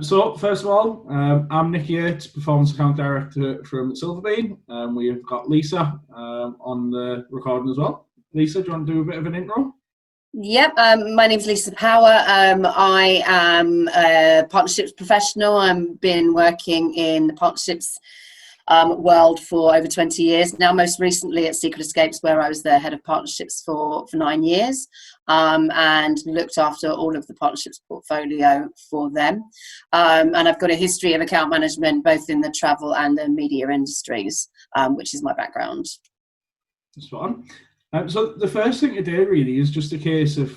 So first of all, I'm Nic Yates, Performance Account Director from Silverbean. We've got Lisa on the recording as well. Lisa, do you want to do a bit of an intro? Yep, my name's Lisa Power. I am a partnerships professional. I've been working in the partnerships world for over 20 years now, most recently at Secret Escapes, where I was the head of partnerships for 9 years, and looked after all of the partnerships portfolio for them. And I've got a history of account management, both in the travel and the media industries, which is my background. That's fine. So the first thing to do really is just a case of,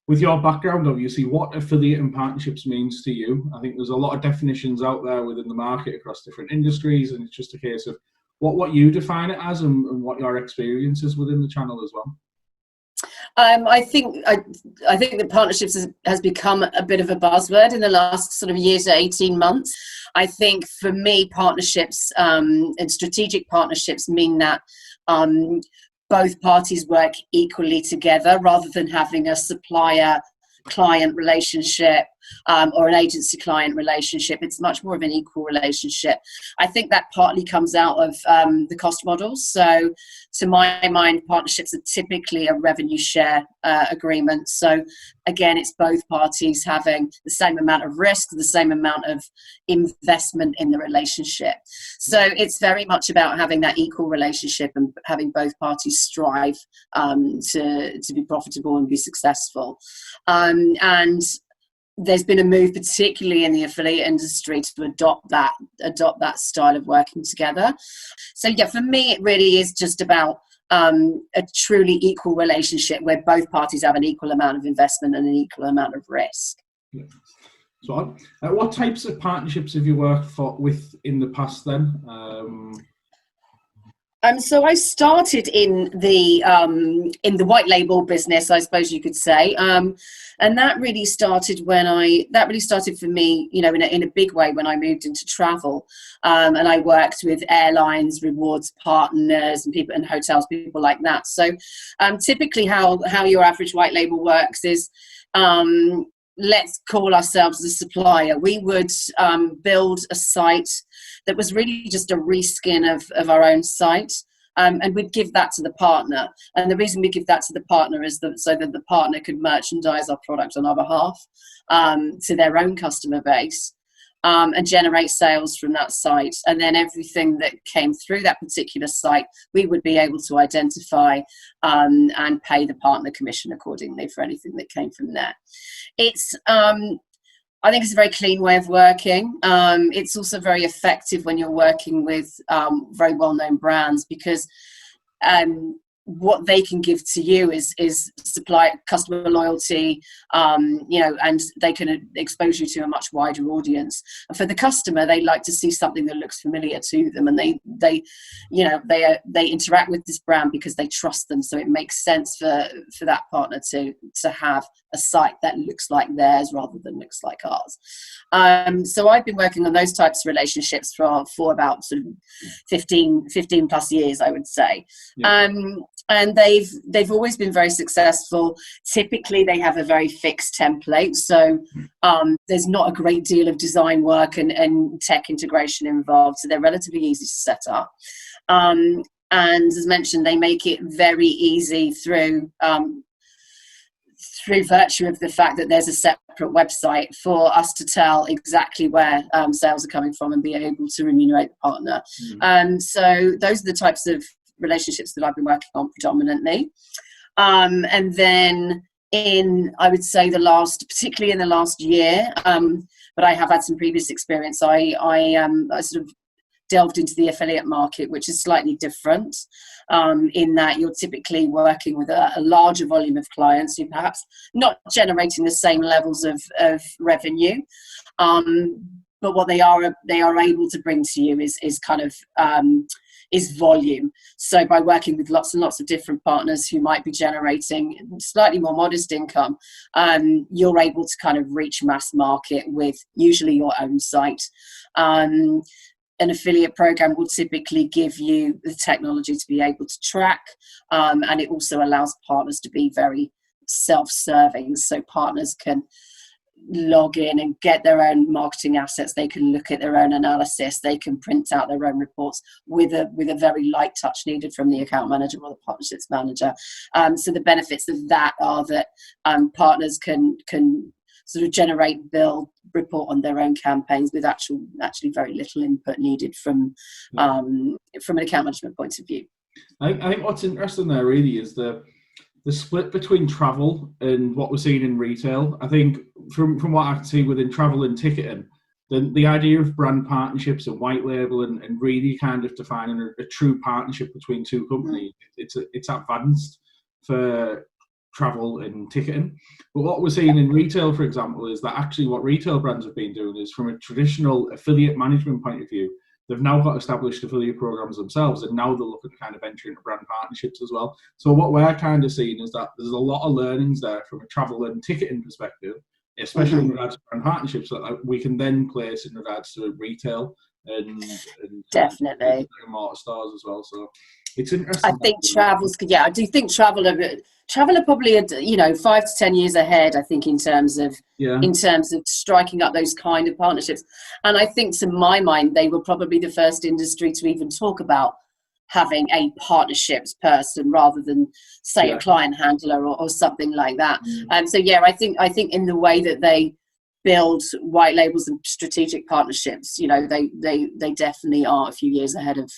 with your background, obviously, what affiliate and partnerships means to you. I think there's a lot of definitions out there within the market across different industries, and it's just a case of what you define it as and what your experience is within the channel as well. I think that partnerships has become a bit of a buzzword in the last sort of year to 18 months. I think for me, partnerships and strategic partnerships mean that both parties work equally together rather than having a supplier-client relationship or an agency-client relationship. It's much more of an equal relationship. I think that partly comes out of the cost models. So to my mind, partnerships are typically a revenue share agreement. So again, it's both parties having the same amount of risk, the same amount of investment in the relationship. So it's very much about having that equal relationship and having both parties strive to be profitable and be successful. And there's been a move, particularly in the affiliate industry, to adopt that style of working together. So yeah, for me, it really is just about a truly equal relationship where both parties have an equal amount of investment and an equal amount of risk. Yeah. So, what types of partnerships have you worked with in the past then? So I started in the white label business, I suppose you could say, and that really started for me, you know, in a big way when I moved into travel, and I worked with airlines, rewards partners, and people and hotels, people like that. So typically, how your average white label works is, let's call ourselves a supplier. We would build a site that was really just a reskin of our own site, and we'd give that to the partner. And the reason we give that to the partner is so that the partner could merchandise our product on our behalf to their own customer base, and generate sales from that site. And then everything that came through that particular site, we would be able to identify and pay the partner commission accordingly for anything that came from there. I think it's a very clean way of working. It's also very effective when you're working with very well-known brands, because what they can give to you is supply customer loyalty, you know, and they can expose you to a much wider audience. And for the customer, they like to see something that looks familiar to them, and they interact with this brand because they trust them. So it makes sense for that partner to have a site that looks like theirs rather than looks like ours. So I've been working on those types of relationships for about sort of 15 plus years, I would say. Yeah. And they've always been very successful. Typically, they have a very fixed template, so there's not a great deal of design work and tech integration involved, so they're relatively easy to set up. And as mentioned, they make it very easy through virtue of the fact that there's a separate website for us to tell exactly where sales are coming from and be able to remunerate the partner. So those are the types of relationships that I've been working on predominantly. And then I would say particularly in the last year, but I have had some previous experience, I sort of delved into the affiliate market, which is slightly different, in that you're typically working with a larger volume of clients who perhaps not generating the same levels of revenue, but what they are able to bring to you is kind of is volume. So by working with lots and lots of different partners who might be generating slightly more modest income, you're able to kind of reach mass market with usually your own site. An affiliate program will typically give you the technology to be able to track, and it also allows partners to be very self-serving, so partners can log in and get their own marketing assets. They can look at their own analysis. They can print out their own reports with a very light touch needed from the account manager or the partnerships manager. So the benefits of that are that partners can sort of generate, build, report on their own campaigns with actually very little input needed from an account management point of view. I think what's interesting there really is the split between travel and what we're seeing in retail. I think from what I can see within travel and ticketing, the idea of brand partnerships and white label and really kind of defining a true partnership between two companies, it's advanced for travel and ticketing. But what we're seeing in retail, for example, is that actually what retail brands have been doing is, from a traditional affiliate management point of view, they've now got established affiliate programs themselves, and now they're looking to kind of enter into brand partnerships as well. So what we're kind of seeing is that there's a lot of learnings there from a travel and ticketing perspective, especially in regards to brand partnerships, that we can then place in regards to retail and definitely more stores as well. So it's interesting. I think I do think travel are probably 5 to 10 years ahead, I think, in terms of striking up those kind of partnerships. And I think, to my mind, they were probably the first industry to even talk about having a partnerships person rather than, say, a client handler or something like that. So I think in the way that they build white labels and strategic partnerships, they definitely are a few years ahead of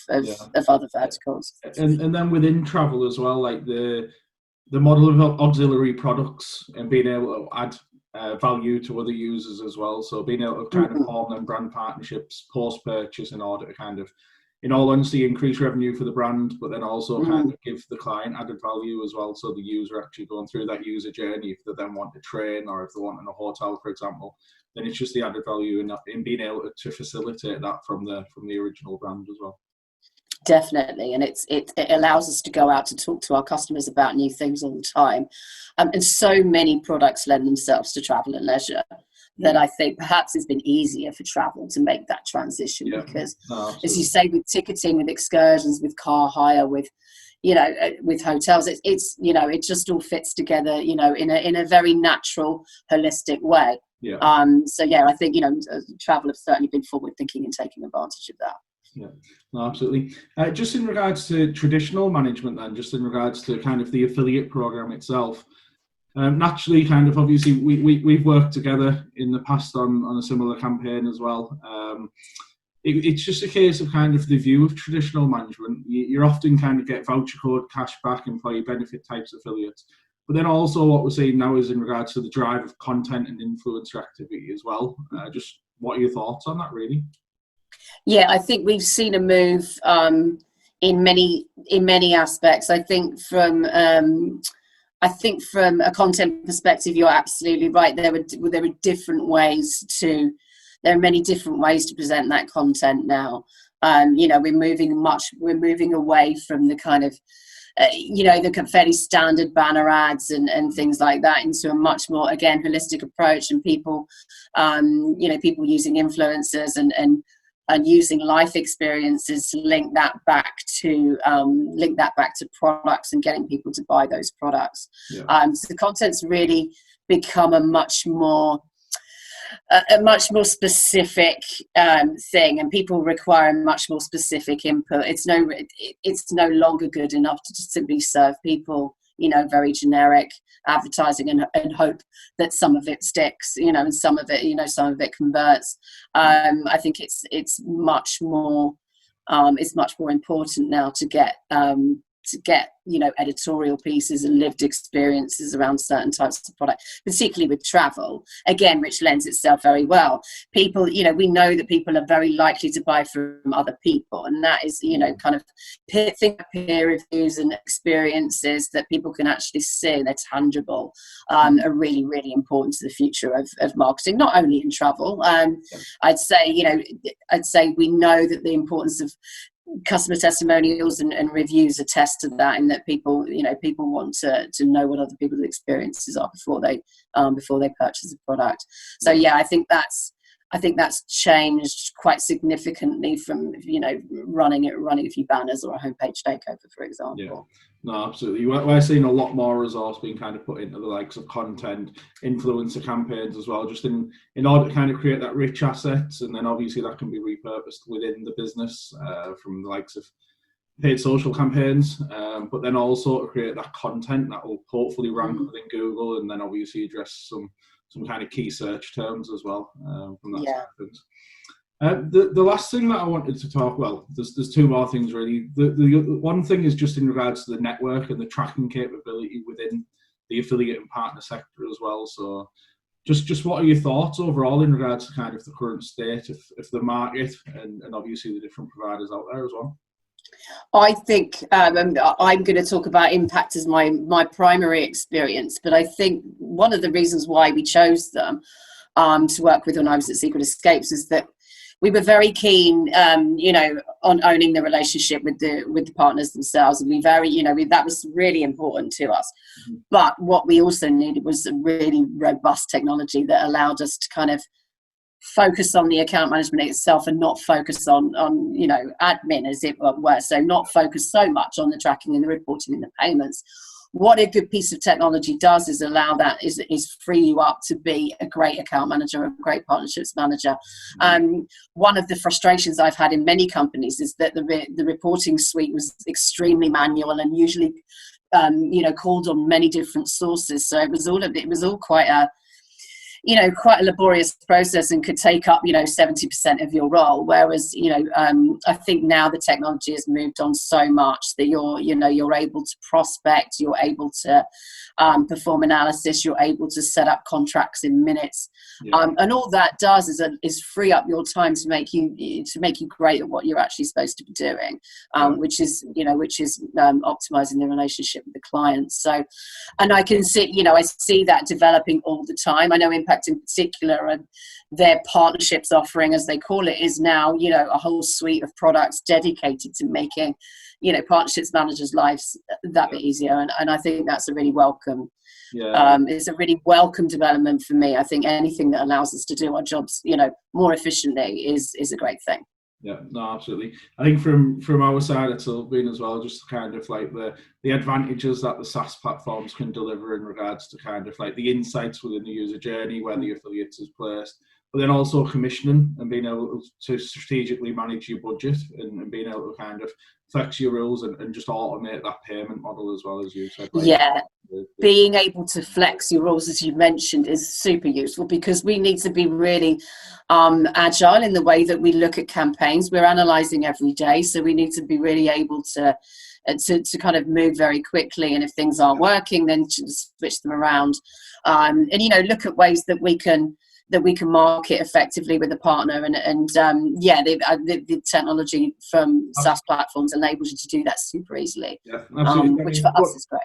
other verticals. And then within travel as well, like the model of auxiliary products and being able to add value to other users as well. So being able to kind of form them brand partnerships post-purchase in order to kind of, in all honesty, increase revenue for the brand, but then also kind of give the client added value as well. So the user actually going through that user journey, if they then want to train or if they want in a hotel, for example, then it's just the added value in being able to facilitate that from the original brand as well. Definitely, and it allows us to go out to talk to our customers about new things all the time, and so many products lend themselves to travel and leisure that I think perhaps it's been easier for travel to make that transition, because as you say, with ticketing, with excursions, with car hire, with hotels, it just all fits together in a very natural, holistic way. I think travel have certainly been forward thinking and taking advantage of that. Yeah, no, absolutely. Just in regards to traditional management then, just in regards to kind of the affiliate program itself, naturally, kind of obviously we've worked together in the past on a similar campaign as well. It's just a case of kind of the view of traditional management. You're often kind of get voucher code, cashback, employee benefit types affiliates. But then also what we're seeing now is in regards to the drive of content and influencer activity as well. Just what are your thoughts on that, really? Yeah, I think we've seen a move in many aspects. I think from a content perspective, you're absolutely right. There are different ways there are many different ways to present that content now. We're moving away from the kind of the fairly standard banner ads and things like that into a much more, again, holistic approach, and people using influencers and using life experiences to link that back to products and getting people to buy those products. So the content's really become a much more specific thing, and people require much more specific input. It's no longer good enough to just simply serve people very generic advertising and hope that some of it sticks, and some of it converts. I think it's much more important now to get editorial pieces and lived experiences around certain types of product, particularly with travel, again, which lends itself very well. People, we know that people are very likely to buy from other people, and that is, kind of peer reviews and experiences that people can actually see, they're tangible, are really, really important to the future of marketing, not only in travel. I'd say we know that the importance of customer testimonials and reviews attest to that, in that people want to know what other people's experiences are before they purchase a product. So I think that's changed quite significantly from running a few banners or a homepage takeover, for example. No, absolutely. We're seeing a lot more resource being kind of put into the likes of content, influencer campaigns as well, just in order to kind of create that rich assets, and then obviously that can be repurposed within the business from the likes of paid social campaigns, but then also to create that content that will hopefully rank within Google, and then obviously address some kind of key search terms as well from that side of things. The last thing that I wanted to talk, well, there's two more things really. The one thing is just in regards to the network and the tracking capability within the affiliate and partner sector as well. So just what are your thoughts overall in regards to kind of the current state of the market and obviously the different providers out there as well? I think I'm going to talk about impact as my primary experience, but I think one of the reasons why we chose them to work with when I was at Secret Escapes is that we were very keen, on owning the relationship with the partners themselves, and that was really important to us. Mm-hmm. But what we also needed was a really robust technology that allowed us to kind of focus on the account management itself and not focus on admin, as it were. So not focus so much on the tracking and the reporting and the payments. What a good piece of technology does is allow that is free you up to be a great account manager, a great partnerships manager. One of the frustrations I've had in many companies is that the reporting suite was extremely manual and usually called on many different sources. So it was all quite a laborious process and could take up 70% of your role, whereas I think now the technology has moved on so much that you're able to prospect, you're able to perform analysis, you're able to set up contracts in minutes, and all that does is free up your time to make you great at what you're actually supposed to be doing, which is optimizing the relationship with the client. So, and I can see I see that developing all the time. I know Impact in particular and their partnerships offering, as they call it, is now a whole suite of products dedicated to making partnerships managers' lives that bit easier, and I think that's a really welcome it's a really welcome development for me. I think anything that allows us to do our jobs more efficiently is a great thing. Yeah, no, absolutely. I think from our side at Silverbean as well, just kind of like the advantages that the SaaS platforms can deliver in regards to kind of like the insights within the user journey, where the affiliates is placed, but then also commissioning and being able to strategically manage your budget and being able to kind of flex your rules and just automate that payment model as well, as you said. Being able to flex your rules, as you mentioned, is super useful because we need to be really agile in the way that we look at campaigns. We're analysing every day, so we need to be really able to kind of move very quickly, and if things aren't working, then just switch them around, and look at ways that we can market effectively with a partner, and the technology from SaaS platforms enables you to do that super easily, which for us is great.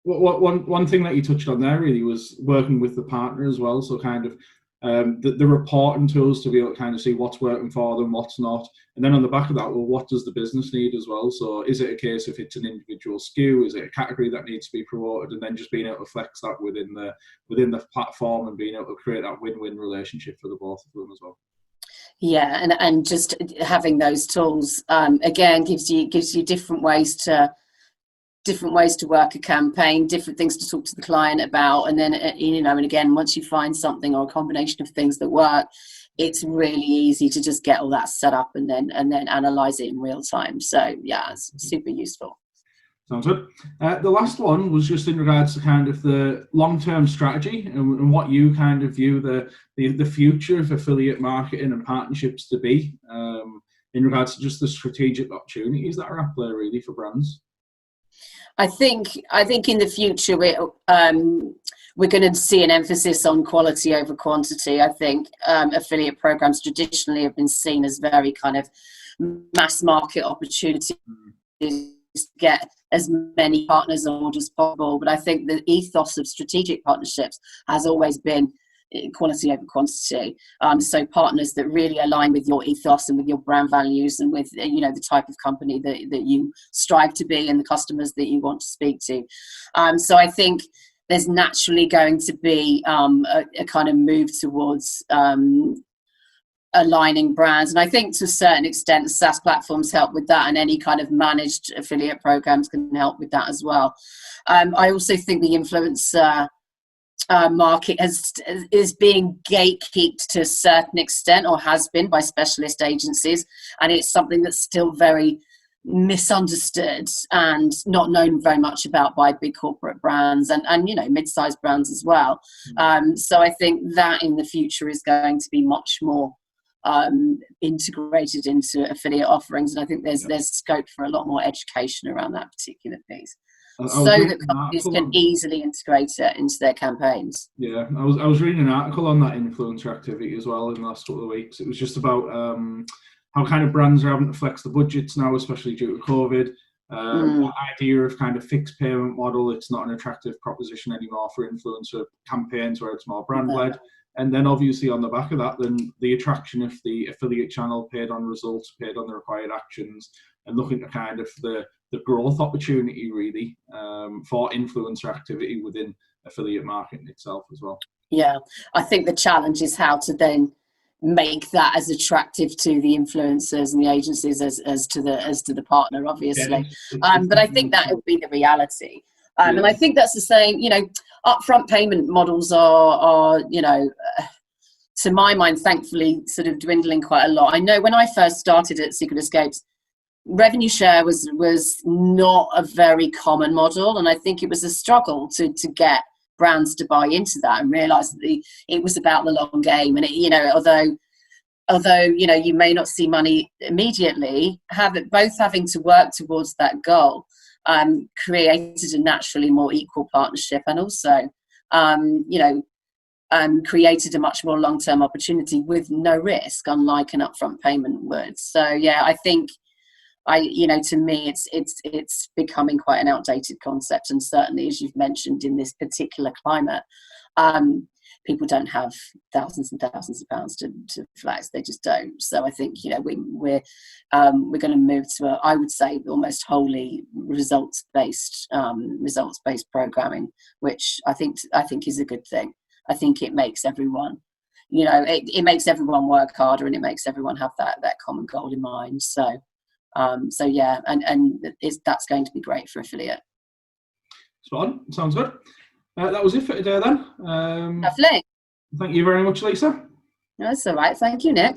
One thing that you touched on there really was working with the partner as well, so kind of the reporting tools to be able to kind of see what's working for them, what's not, and then on the back of that, well, what does the business need as well? So is it a case if it's an individual SKU, is it a category that needs to be promoted, and then just being able to flex that within the platform and being able to create that win-win relationship for the both of them as well. Yeah, and just having those tools again gives you different ways to work a campaign, different things to talk to the client about, and then and again, once you find something or a combination of things that work, it's really easy to just get all that set up and then analyze it in real time. So yeah, it's super useful. Sounds good. The last one was just in regards to kind of the long-term strategy and what you kind of view the future of affiliate marketing and partnerships to be in regards to just the strategic opportunities that are at play really for brands. I think in the future we're going to see an emphasis on quality over quantity. I think affiliate programs traditionally have been seen as very kind of mass market opportunities to get as many partners on board as possible. But I think the ethos of strategic partnerships has always been quality over quantity. So partners that really align with your ethos and with your brand values and with the type of company that you strive to be and the customers that you want to speak to. So I think there's naturally going to be a kind of move towards aligning brands. And I think to a certain extent, SaaS platforms help with that, and any kind of managed affiliate programs can help with that as well. I also think the influencer market is being gatekept to a certain extent, or has been, by specialist agencies, and it's something that's still very misunderstood and not known very much about by big corporate brands and you know, mid-sized brands as well. So I think that in the future is going to be much more integrated into affiliate offerings, and I think there's scope for a lot more education around that particular piece, so that companies can easily integrate it into their campaigns. Yeah, I was reading an article on that influencer activity as well in the last couple of weeks. It was just about how kind of brands are having to flex the budgets now, especially due to COVID. That idea of kind of fixed payment model, it's not an attractive proposition anymore for influencer campaigns where it's more brand led. And then obviously on the back of that, then the attraction of the affiliate channel paid on results, paid on the required actions, and looking at kind of the growth opportunity really for influencer activity within affiliate marketing itself as well. Yeah, I think the challenge is how to then make that as attractive to the influencers and the agencies as to the partner, obviously. But I think that would be the reality. And I think that's the same, you know, upfront payment models are you know, to my mind, thankfully, sort of dwindling quite a lot. I know when I first started at Secret Escapes, revenue share was not a very common model, and I think it was a struggle to get brands to buy into that and realize that it was about the long game. And it, you know, although you know, you may not see money immediately, both having to work towards that goal created a naturally more equal partnership, and also you know, created a much more long-term opportunity with no risk, unlike an upfront payment would. So yeah, I think you know, to me, it's becoming quite an outdated concept, and certainly, as you've mentioned, in this particular climate, people don't have thousands and thousands of pounds to flex. They just don't. So I think, you know, we're going to move to I would say almost wholly results-based programming, which I think is a good thing. I think it makes everyone, you know, it makes everyone work harder, and it makes everyone have that common goal in mind. So yeah, and that's going to be great for affiliate. Spot on. Sounds good. That was it for today then. Lovely. Thank you very much, Lisa. That's all right. Thank you, Nick.